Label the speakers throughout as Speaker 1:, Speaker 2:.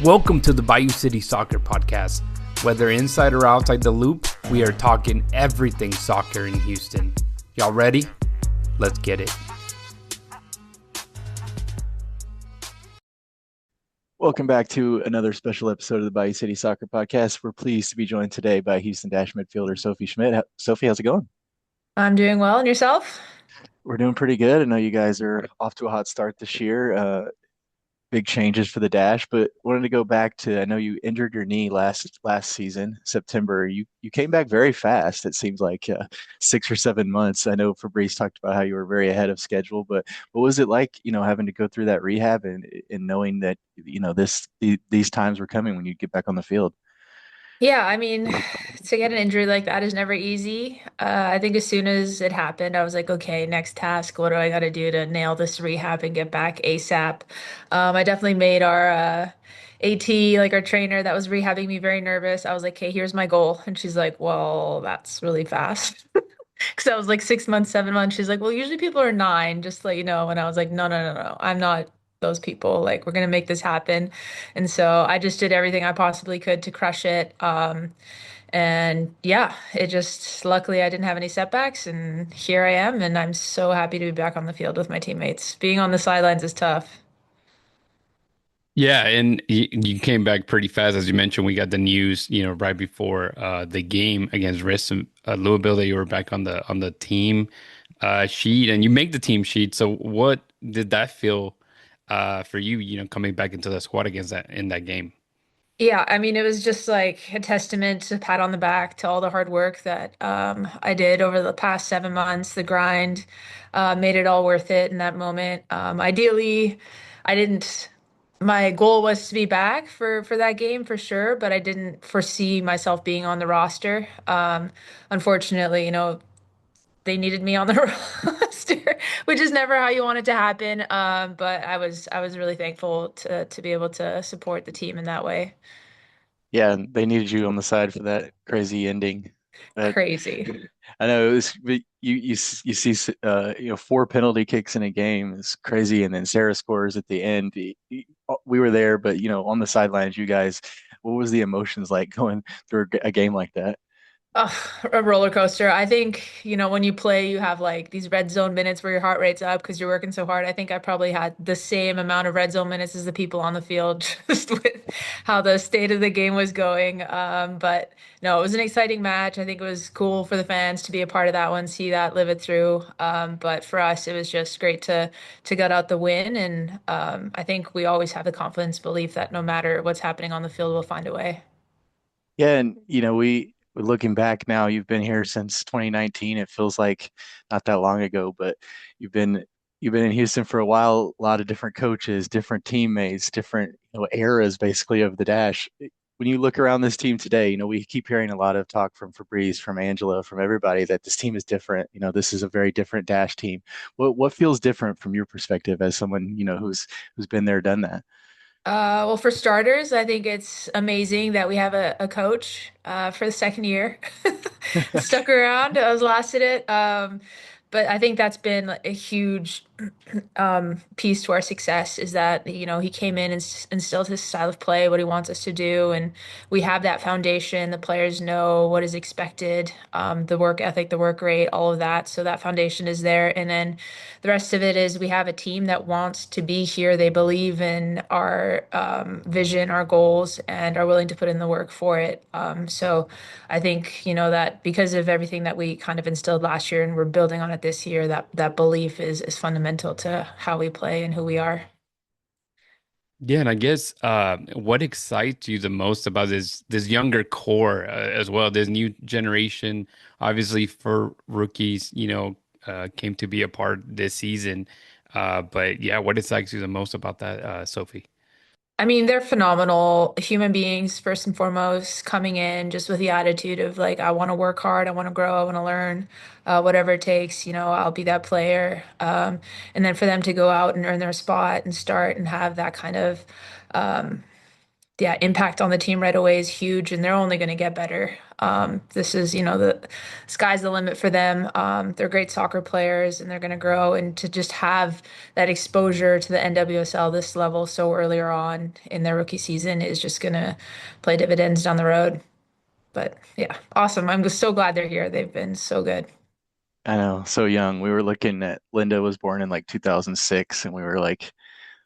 Speaker 1: Welcome to the Bayou City Soccer Podcast. Whether inside or outside the loop, we are talking everything soccer in Houston. Y'all ready? Let's get it.
Speaker 2: Welcome back to another special episode of the Bayou City Soccer Podcast. We're pleased to be joined today by Houston Dash midfielder Sophie Schmidt. Sophie, how's it going?
Speaker 3: I'm doing well. And yourself?
Speaker 2: We're doing pretty good. I know you guys are off to a hot start this year. Big changes for the Dash, but wanted to go back to, I know you injured your knee last season, September. You came back very fast. It seems like 6 or 7 months. I know Fabrice talked about how you were very ahead of schedule, but what was it like, having to go through that rehab and knowing that, these times were coming when you get back on the field?
Speaker 3: Yeah, I mean, to get an injury like that is never easy. I think as soon as it happened, I was like, okay, next task. What do I got to do to nail this rehab and get back ASAP? I definitely made our AT, like our trainer that was rehabbing me, very nervous. I was like, okay, here's my goal. And she's like, well, that's really fast. Because I was like 6 months, 7 months. She's like, well, usually people are nine, just to let you know. And I was like, no, no, no, no. I'm not those people. Like, we're gonna make this happen. And so I just did everything I possibly could to crush it. And yeah, it just luckily I didn't have any setbacks, and here I am, and I'm so happy to be back on the field with my teammates. Being on the sidelines is tough.
Speaker 1: Yeah, and you came back pretty fast. As you mentioned, we got the news, right before the game against Racing Louisville that you were back on the team sheet, and you make the team sheet. So what did that feel for you, coming back into the squad against that in that game?
Speaker 3: Yeah, I mean, it was just like a testament to pat on the back to all the hard work that I did over the past 7 months. The grind made it all worth it in that moment. Ideally, I didn't. My goal was to be back for that game for sure, but I didn't foresee myself being on the roster. Unfortunately, they needed me on the roster, which is never how you want it to happen. But I was really thankful to be able to support the team in that way.
Speaker 2: Yeah, and they needed you on the side for that crazy ending. That
Speaker 3: Crazy.
Speaker 2: I know it was but you see four penalty kicks in a game is crazy, and then Sarah scores at the end. We were there, but on the sidelines, you guys, what was the emotions like going through a game like that?
Speaker 3: Ugh, a roller coaster. I think, when you play, you have like these red zone minutes where your heart rate's up because you're working so hard. I think I probably had the same amount of red zone minutes as the people on the field, just with how the state of the game was going. But no, it was an exciting match. I think it was cool for the fans to be a part of that one, see that, live it through. But for us, it was just great to get out the win. And I think we always have the confidence, belief that no matter what's happening on the field, we'll find a way.
Speaker 2: Yeah, and we're looking back now, you've been here since 2019. It feels like not that long ago, but you've been you've been in Houston for a while, a lot of different coaches, different teammates, different, eras basically of the Dash. When you look around this team today, we keep hearing a lot of talk from Fabrice, from Angela, from everybody that this team is different. This is a very different Dash team. What feels different from your perspective as someone, who's been there, done that?
Speaker 3: Well, for starters, I think it's amazing that we have a coach for the second year. Stuck around, has lasted it. But I think that's been like, a huge piece to our success is that, he came in and instilled his style of play, what he wants us to do. And we have that foundation. The players know what is expected, the work ethic, the work rate, all of that. So that foundation is there. And then the rest of it is we have a team that wants to be here. They believe in our vision, our goals, and are willing to put in the work for it. So I think, that because of everything that we kind of instilled last year and we're building on it this year, that belief is fundamental to how we play and who we are.
Speaker 1: Yeah, and I guess what excites you the most about this younger core as well, this new generation, obviously for rookies, came to be a part this season. But yeah, what excites you the most about that, Sophie?
Speaker 3: I mean, they're phenomenal human beings, first and foremost, coming in just with the attitude of like, I want to work hard, I want to grow, I want to learn, whatever it takes, I'll be that player. And then for them to go out and earn their spot and start and have that kind of yeah, impact on the team right away is huge, and they're only going to get better. This is, the sky's the limit for them. They're great soccer players, and they're going to grow. And to just have that exposure to the NWSL this level so earlier on in their rookie season is just going to play dividends down the road. But yeah, awesome. I'm just so glad they're here. They've been so good.
Speaker 2: I know, so young. We were looking at Linda was born in like 2006, and we were like,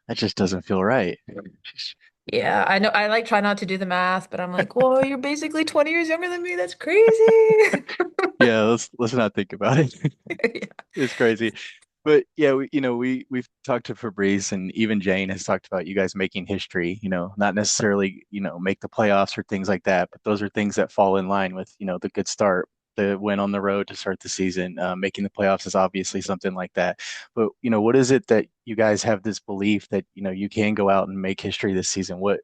Speaker 2: that just doesn't feel right. She's-
Speaker 3: Yeah, I know. I like try not to do the math, but I'm like, whoa, you're basically 20 years younger than me. That's crazy.
Speaker 2: Yeah, let's not think about it.
Speaker 3: Yeah.
Speaker 2: It's crazy. But yeah, we've talked to Fabrice and even Jane has talked about you guys making history, not necessarily, make the playoffs or things like that, but those are things that fall in line with, the good start, the win on the road to start the season. Making the playoffs is obviously something like that. But, what is it that you guys have this belief that, you can go out and make history this season? What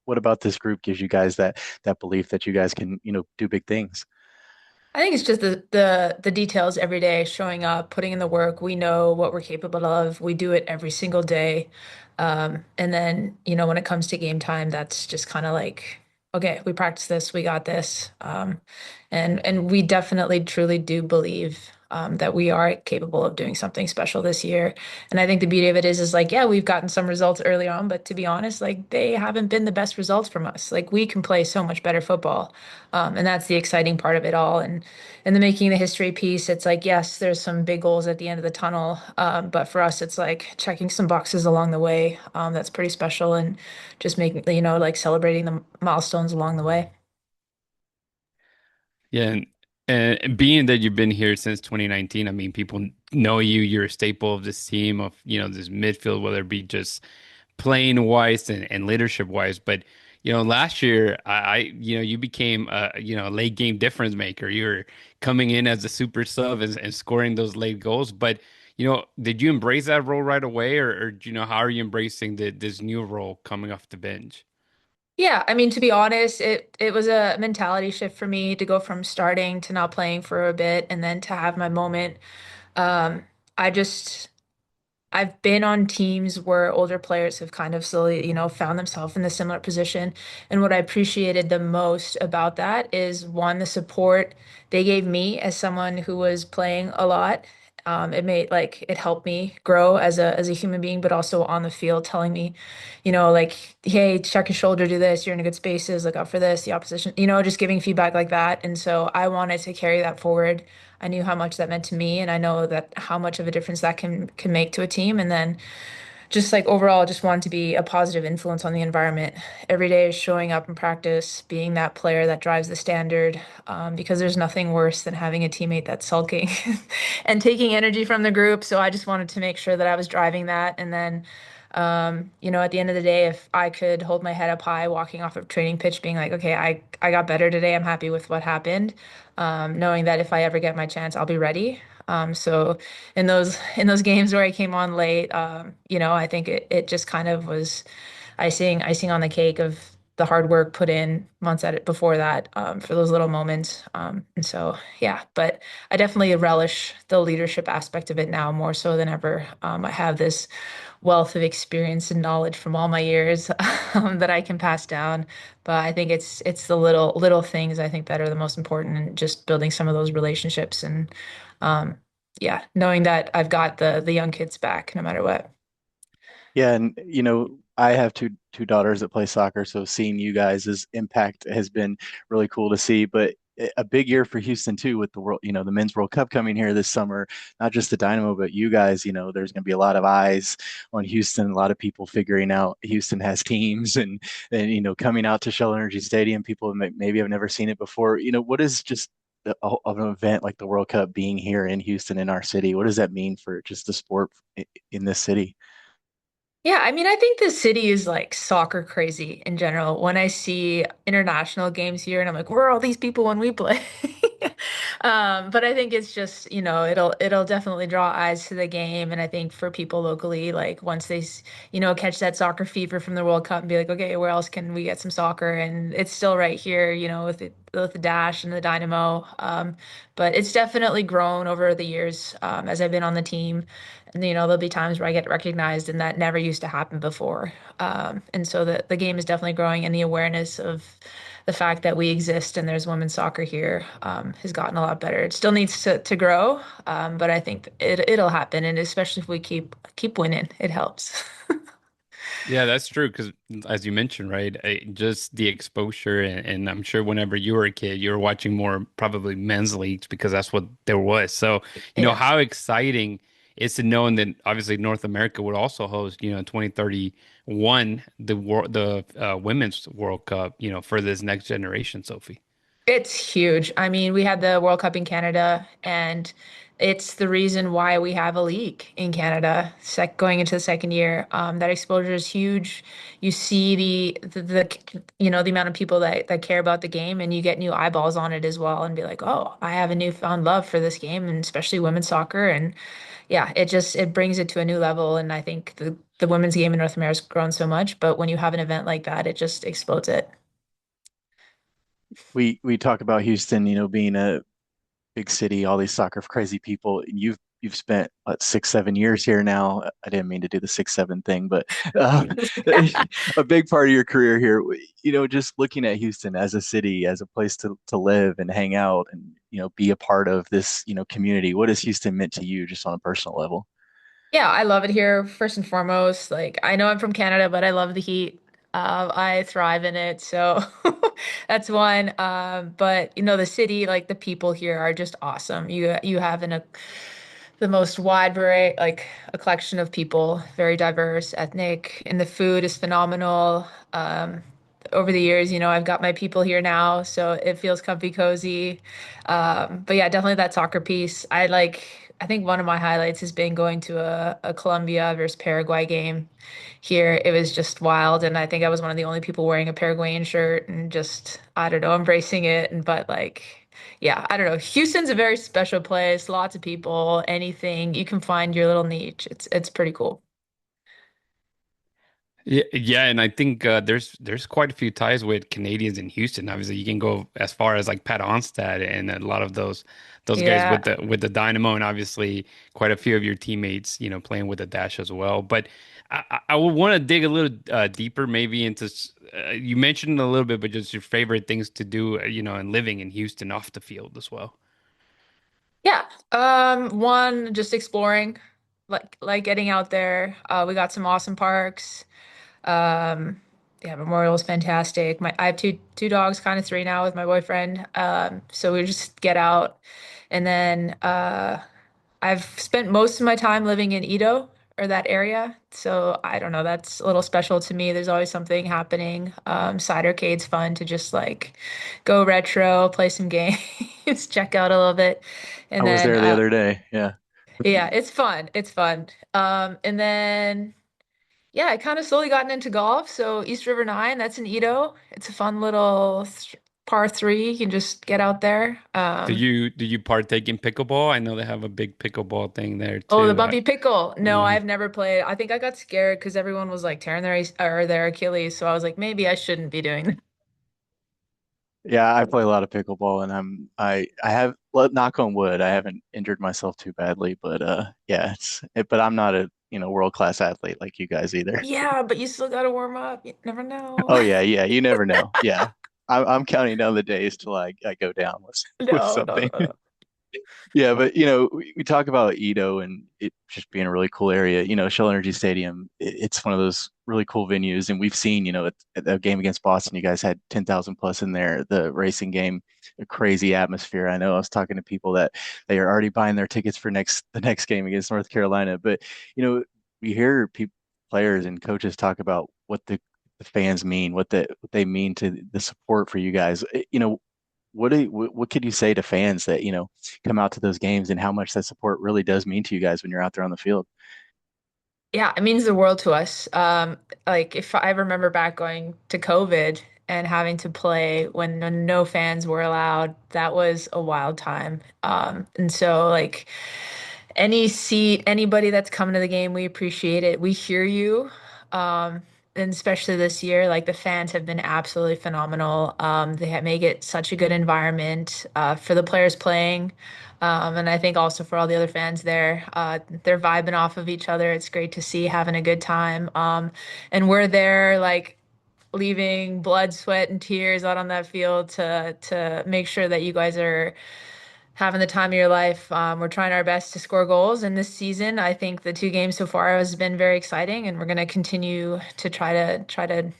Speaker 2: about this group gives you guys that belief that you guys can, do big things?
Speaker 3: I think it's just the details every day, showing up, putting in the work. We know what we're capable of. We do it every single day. And then, when it comes to game time, that's just kind of like, okay, we practice this, we got this. And we definitely truly do believe that we are capable of doing something special this year. And I think the beauty of it is like, yeah, we've gotten some results early on, but to be honest, like they haven't been the best results from us. Like we can play so much better football. And that's the exciting part of it all. And the making the history piece, it's like, yes, there's some big goals at the end of the tunnel. But for us, it's like checking some boxes along the way. That's pretty special and just making, like celebrating the milestones along the way.
Speaker 1: Yeah, and being that you've been here since 2019, I mean, people know you. You're a staple of this team of, this midfield, whether it be just playing wise and leadership wise. But last year, you became a late game difference maker. You were coming in as a super sub and scoring those late goals. But did you embrace that role right away, or how are you embracing this new role coming off the bench?
Speaker 3: Yeah, I mean, to be honest, it was a mentality shift for me to go from starting to not playing for a bit and then to have my moment. Um, I just I've been on teams where older players have kind of slowly, found themselves in a similar position. And what I appreciated the most about that is one, the support they gave me as someone who was playing a lot. It made like it helped me grow as a human being, but also on the field, telling me, like, hey, check your shoulder, do this, you're in a good spaces, look out for this, the opposition, just giving feedback like that. And so I wanted to carry that forward. I knew how much that meant to me, and I know that how much of a difference that can make to a team. And then just like overall, just wanted to be a positive influence on the environment. Every day is showing up in practice, being that player that drives the standard, because there's nothing worse than having a teammate that's sulking and taking energy from the group. So I just wanted to make sure that I was driving that. And then, at the end of the day, if I could hold my head up high, walking off of training pitch, being like, okay, I got better today. I'm happy with what happened. Knowing that if I ever get my chance, I'll be ready. So in those games where I came on late, I think it just kind of was icing on the cake of the hard work put in months at it before that, for those little moments. And so yeah, but I definitely relish the leadership aspect of it now more so than ever. I have this wealth of experience and knowledge from all my years that I can pass down. But I think it's the little things I think that are the most important, and just building some of those relationships and um, yeah, knowing that I've got the young kids back no matter what.
Speaker 2: Yeah, and I have two daughters that play soccer, so seeing you guys' impact has been really cool to see. But a big year for Houston too, with the Men's World Cup coming here this summer. Not just the Dynamo, but you guys. There's going to be a lot of eyes on Houston. A lot of people figuring out Houston has teams, and coming out to Shell Energy Stadium. People maybe have never seen it before. What is just of an event like the World Cup being here in Houston in our city? What does that mean for just the sport in this city?
Speaker 3: Yeah, I mean, I think the city is like soccer crazy in general. When I see international games here, and I'm like, where are all these people when we play? But I think it's just, it'll definitely draw eyes to the game. And I think for people locally, like once they, catch that soccer fever from the World Cup and be like, okay, where else can we get some soccer? And it's still right here, with it with the Dash and the Dynamo. But it's definitely grown over the years as I've been on the team. And there'll be times where I get recognized, and that never used to happen before. And so the game is definitely growing, and the awareness of the fact that we exist and there's women's soccer here has gotten a lot better. It still needs to grow, but I think it'll happen, and especially if we keep winning, it helps.
Speaker 1: Yeah, that's true. Because as you mentioned, right, just the exposure, and I'm sure whenever you were a kid, you were watching more probably men's leagues because that's what there was. So,
Speaker 3: Yeah.
Speaker 1: how exciting is to know, and then obviously North America would also host, in 2031, the Women's World Cup, for this next generation, Sophie.
Speaker 3: It's huge. I mean, we had the World Cup in Canada, and it's the reason why we have a league in Canada going into the second year. That exposure is huge. You see the amount of people that care about the game, and you get new eyeballs on it as well, and be like, oh, I have a newfound love for this game, and especially women's soccer. And yeah, it brings it to a new level. And I think the women's game in North America has grown so much, but when you have an event like that, it just explodes it.
Speaker 2: We talk about Houston, being a big city, all these soccer crazy people. And you've spent what 6, 7 years here now. I didn't mean to do the 6, 7 thing, but uh, a big part of your career here. Just looking at Houston as a city, as a place to live and hang out, and be a part of this community. What has Houston meant to you, just on a personal level?
Speaker 3: Yeah, I love it here, first and foremost. Like, I know I'm from Canada, but I love the heat. I thrive in it, so that's one. But the city, like the people here are just awesome. You have the most wide variety, like a collection of people, very diverse, ethnic, and the food is phenomenal. Over the years, I've got my people here now, so it feels comfy, cozy. But yeah, definitely that soccer piece. I think one of my highlights has been going to a Colombia versus Paraguay game here. It was just wild, and I think I was one of the only people wearing a Paraguayan shirt and just, I don't know, embracing it. But like, yeah, I don't know. Houston's a very special place. Lots of people, anything you can find your little niche. It's pretty cool.
Speaker 1: Yeah, yeah, and I think there's quite a few ties with Canadians in Houston. Obviously, you can go as far as like Pat Onstad and a lot of those guys
Speaker 3: Yeah.
Speaker 1: with the Dynamo, and obviously quite a few of your teammates, playing with the Dash as well. But I would want to dig a little deeper, maybe into you mentioned a little bit, but just your favorite things to do, and living in Houston off the field as well.
Speaker 3: Yeah. One, just exploring, like getting out there. We got some awesome parks. Um, yeah, Memorial is fantastic. I have two dogs, kind of three now with my boyfriend. So we just get out, and then I've spent most of my time living in Edo or that area. So I don't know, that's a little special to me. There's always something happening. Cidercade's fun to just like go retro, play some games, check out a little bit.
Speaker 2: I
Speaker 3: And
Speaker 2: was
Speaker 3: then
Speaker 2: there the other day. Yeah.
Speaker 3: yeah, it's fun. It's fun. And then yeah, I kind of slowly gotten into golf. So East River Nine, that's in Edo. It's a fun little par three. You can just get out there.
Speaker 1: Do you partake in pickleball? I know they have a big pickleball thing there
Speaker 3: Oh, the
Speaker 1: too.
Speaker 3: bumpy pickle. No,
Speaker 1: Yeah.
Speaker 3: I've never played. I think I got scared because everyone was like tearing their Achilles. So I was like, maybe I shouldn't be doing that.
Speaker 2: Yeah, I play a lot of pickleball, and I have, well, knock on wood, I haven't injured myself too badly, but yeah, but I'm not a world class athlete like you guys either.
Speaker 3: Yeah, but you still got to warm up. You never know.
Speaker 2: Oh yeah, yeah, you never know. Yeah, I'm counting down the days till I go down with with
Speaker 3: No, no,
Speaker 2: something.
Speaker 3: no, no.
Speaker 2: Yeah, but we talk about Edo and it just being a really cool area. Shell Energy Stadium, it's one of those really cool venues, and we've seen, at the game against Boston, you guys had 10,000 plus in there. The racing game, a crazy atmosphere. I know I was talking to people that they are already buying their tickets for the next game against North Carolina. But we hear people, players and coaches talk about what the fans mean, what they mean to the support for you guys. What could you say to fans that come out to those games, and how much that support really does mean to you guys when you're out there on the field?
Speaker 3: Yeah, it means the world to us. Like if I remember back going to COVID and having to play when no fans were allowed, that was a wild time. And so like any seat, anybody that's coming to the game, we appreciate it. We hear you. and especially this year, like the fans have been absolutely phenomenal. They have make it such a good environment for the players playing, and I think also for all the other fans there. They're vibing off of each other. It's great to see, having a good time. And we're there, like leaving blood, sweat, and tears out on that field to make sure that you guys are having the time of your life. We're trying our best to score goals, and this season, I think the two games so far has been very exciting, and we're going to continue to try to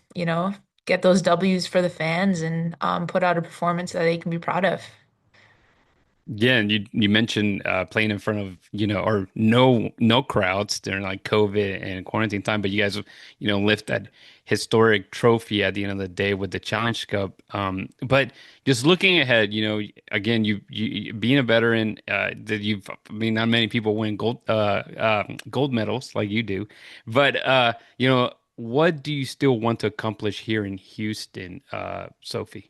Speaker 3: get those W's for the fans and put out a performance that they can be proud of.
Speaker 1: Yeah, and you mentioned playing in front of, or no crowds during like COVID and quarantine time, but you guys, lift that historic trophy at the end of the day with the Challenge Cup. But just looking ahead, again, you being a veteran, that I mean, not many people win gold medals like you do, but what do you still want to accomplish here in Houston, Sophie?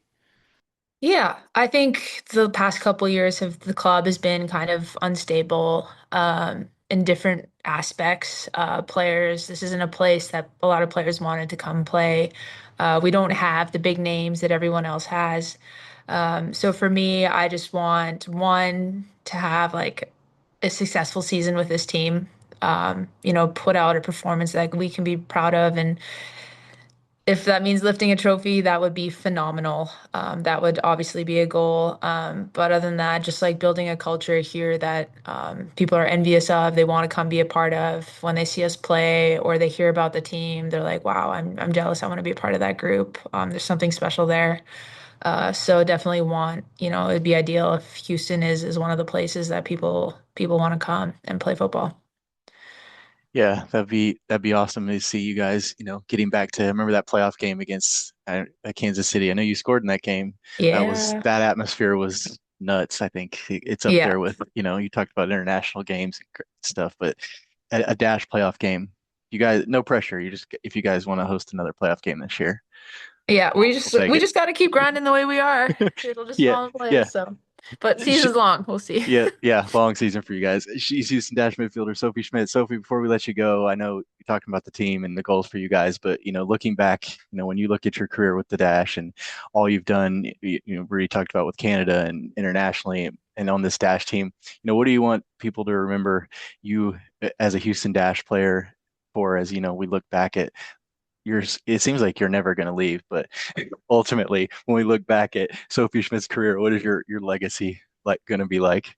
Speaker 3: Yeah, I think the past couple years have the club has been kind of unstable in different aspects. Players, this isn't a place that a lot of players wanted to come play. We don't have the big names that everyone else has. So for me, I just want one to have like a successful season with this team. Put out a performance that we can be proud of, and if that means lifting a trophy, that would be phenomenal. That would obviously be a goal. But other than that, just like building a culture here that people are envious of, they want to come be a part of. When they see us play or they hear about the team, they're like, "Wow, I'm jealous. I want to be a part of that group." There's something special there. So definitely want, it'd be ideal if Houston is one of the places that people want to come and play football.
Speaker 2: Yeah, that'd be awesome to see you guys, getting back to remember that playoff game against Kansas City. I know you scored in that game.
Speaker 3: Yeah.
Speaker 2: That atmosphere was nuts. I think it's up
Speaker 3: Yeah.
Speaker 2: there with, you talked about international games and stuff, but a Dash playoff game. You guys, no pressure. You just if you guys want to host another playoff game this year,
Speaker 3: Yeah, we
Speaker 2: we'll
Speaker 3: just
Speaker 2: take
Speaker 3: we
Speaker 2: it.
Speaker 3: just got to keep grinding the way we are. It'll just
Speaker 2: Yeah,
Speaker 3: fall in place.
Speaker 2: yeah.
Speaker 3: So, but season's long. We'll see.
Speaker 2: Yeah, yeah, long season for you guys. She's Houston Dash midfielder Sophie Schmidt. Sophie, before we let you go, I know you're talking about the team and the goals for you guys, but looking back, when you look at your career with the Dash and all you've done, Rudy talked about with Canada and internationally and on this Dash team, what do you want people to remember you as a Houston Dash player for as, we look back at yours, it seems like you're never going to leave, but ultimately, when we look back at Sophie Schmidt's career, what is your legacy like going to be like?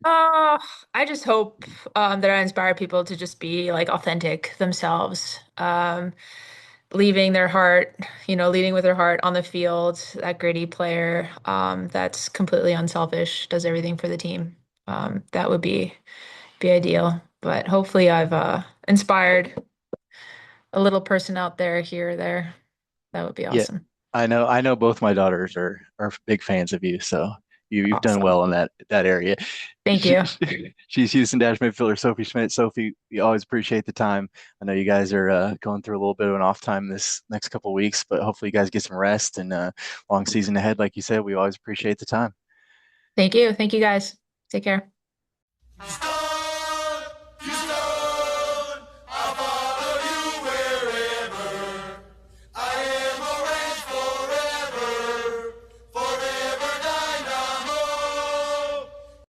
Speaker 3: Uh, I just hope that I inspire people to just be like authentic themselves. Leaving their heart, leading with their heart on the field, that gritty player, that's completely unselfish, does everything for the team. That would be ideal. But hopefully I've inspired a little person out there here or there. That would be
Speaker 2: Yeah,
Speaker 3: awesome.
Speaker 2: I know both my daughters are big fans of you, so you've done
Speaker 3: Awesome.
Speaker 2: well in that area.
Speaker 3: Thank you.
Speaker 2: She's Houston Dash midfielder Sophie Schmidt. Sophie, we always appreciate the time. I know you guys are going through a little bit of an off time this next couple of weeks, but hopefully you guys get some rest and long season ahead. Like you said, we always appreciate the time.
Speaker 3: Thank you. Thank you guys. Take care.